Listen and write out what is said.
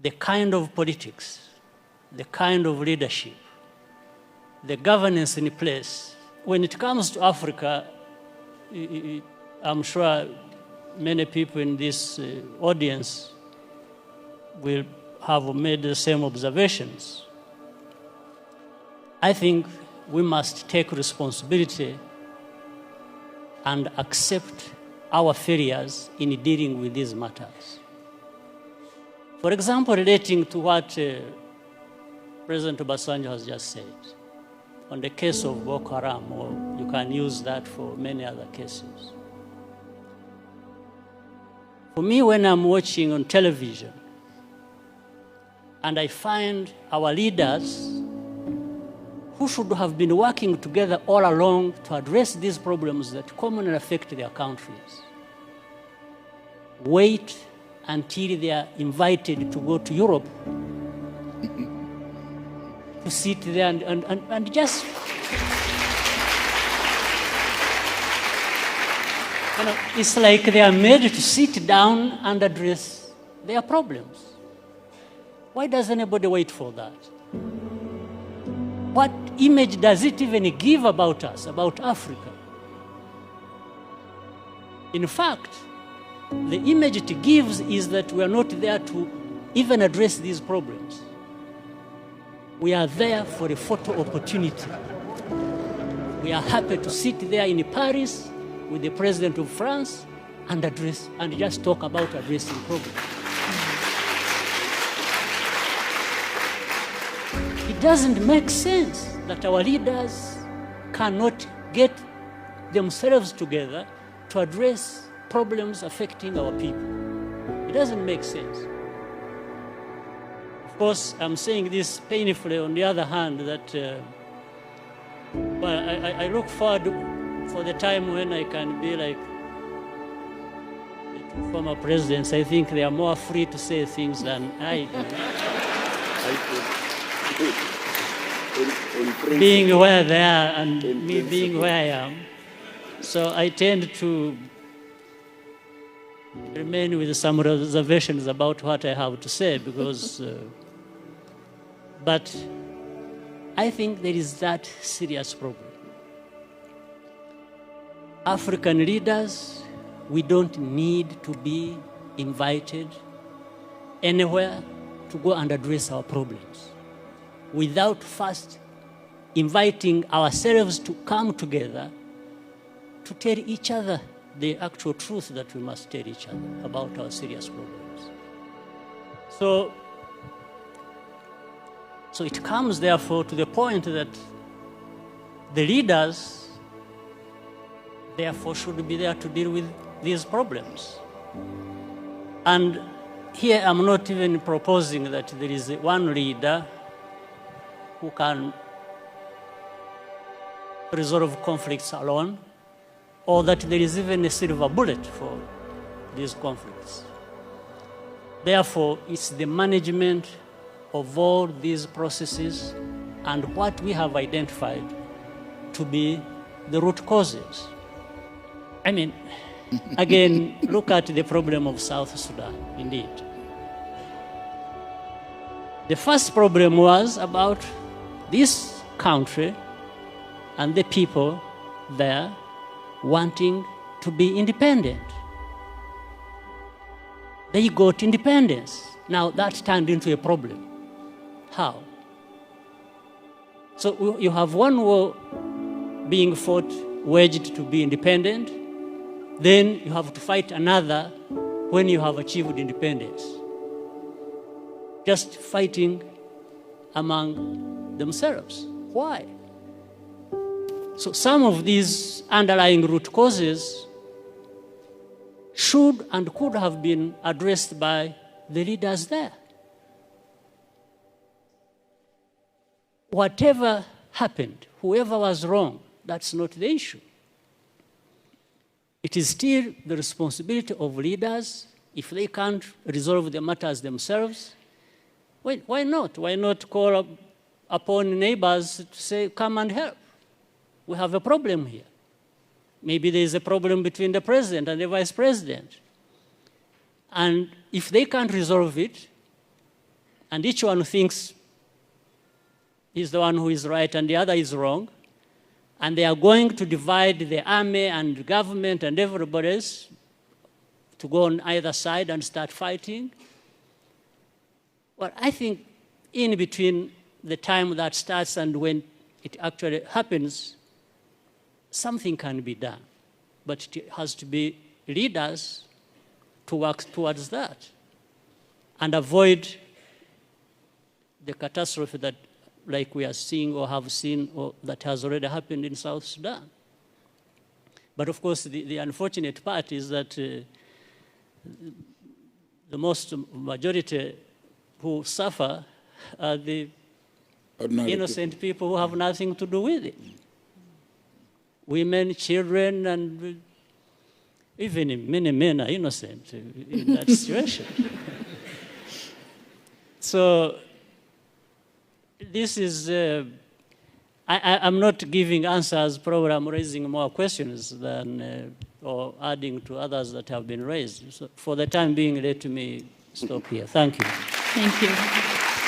the kind of politics, the kind of leadership, the governance in place. When it comes to Africa, I'm sure many people in this audience will have made the same observations. I think we must take responsibility and accept our failures in dealing with these matters. For example, relating to what President Obasanjo has just said, on the case of Boko Haram, or you can use that for many other cases. For me, when I'm watching on television, and I find our leaders who should have been working together all along to address these problems that commonly affect their countries, wait until they are invited to go to Europe to sit there and just, it's like they are made to sit down and address their problems. Why does anybody wait for that? What image does it even give about us, about Africa? In fact, the image it gives is that we are not there to even address these problems. We are there for a photo opportunity. We are happy to sit there in Paris with the President of France and address and just talk about addressing problems. It doesn't make sense that our leaders cannot get themselves together to address problems affecting our people. It doesn't make sense. Of course, I'm saying this painfully. On the other hand, that I look forward for the time when I can be like the two former presidents. I think they are more free to say things than I do. Being where they are and me being where I am. So I tend to remain with some reservations about what I have to say because, but I think there is that serious problem. African leaders, we don't need to be invited anywhere to go and address our problems without first inviting ourselves to come together to tell each other the actual truth that we must tell each other about our serious problems. So it comes, therefore, to the point that the leaders, therefore, should be there to deal with these problems. And here I'm not even proposing that there is one leader who can resolve conflicts alone, or that there is even a silver bullet for these conflicts. Therefore, it's the management of all these processes and what we have identified to be the root causes. I mean, again, look at the problem of South Sudan, indeed. The first problem was about this country and the people there wanting to be independent. They got independence. Now that turned into a problem. How? So you have one war being fought, waged to be independent, then you have to fight another when you have achieved independence. Just fighting among themselves. Why? So some of these underlying root causes should and could have been addressed by the leaders there. Whatever happened, whoever was wrong, that's not the issue. It is still the responsibility of leaders. If they can't resolve the matters themselves, why not? Why not call upon neighbors to say, come and help? We have a problem here. Maybe there is a problem between the president and the vice president. And if they can't resolve it, and each one thinks he's the one who is right and the other is wrong, and they are going to divide the army and government and everybody else to go on either side and start fighting. Well, I think in between the time that starts and when it actually happens, something can be done. But it has to be leaders to work towards that and avoid the catastrophe that, like we are seeing or have seen or that has already happened in South Sudan. But of course, the unfortunate part is that the most majority who suffer are the innocent people who have nothing to do with it. Women, children, and even many men are innocent in that situation. So this is, I'm not giving answers, probably I'm raising more questions than, or adding to others that have been raised. So for the time being, let me stop here. Thank you. Thank you.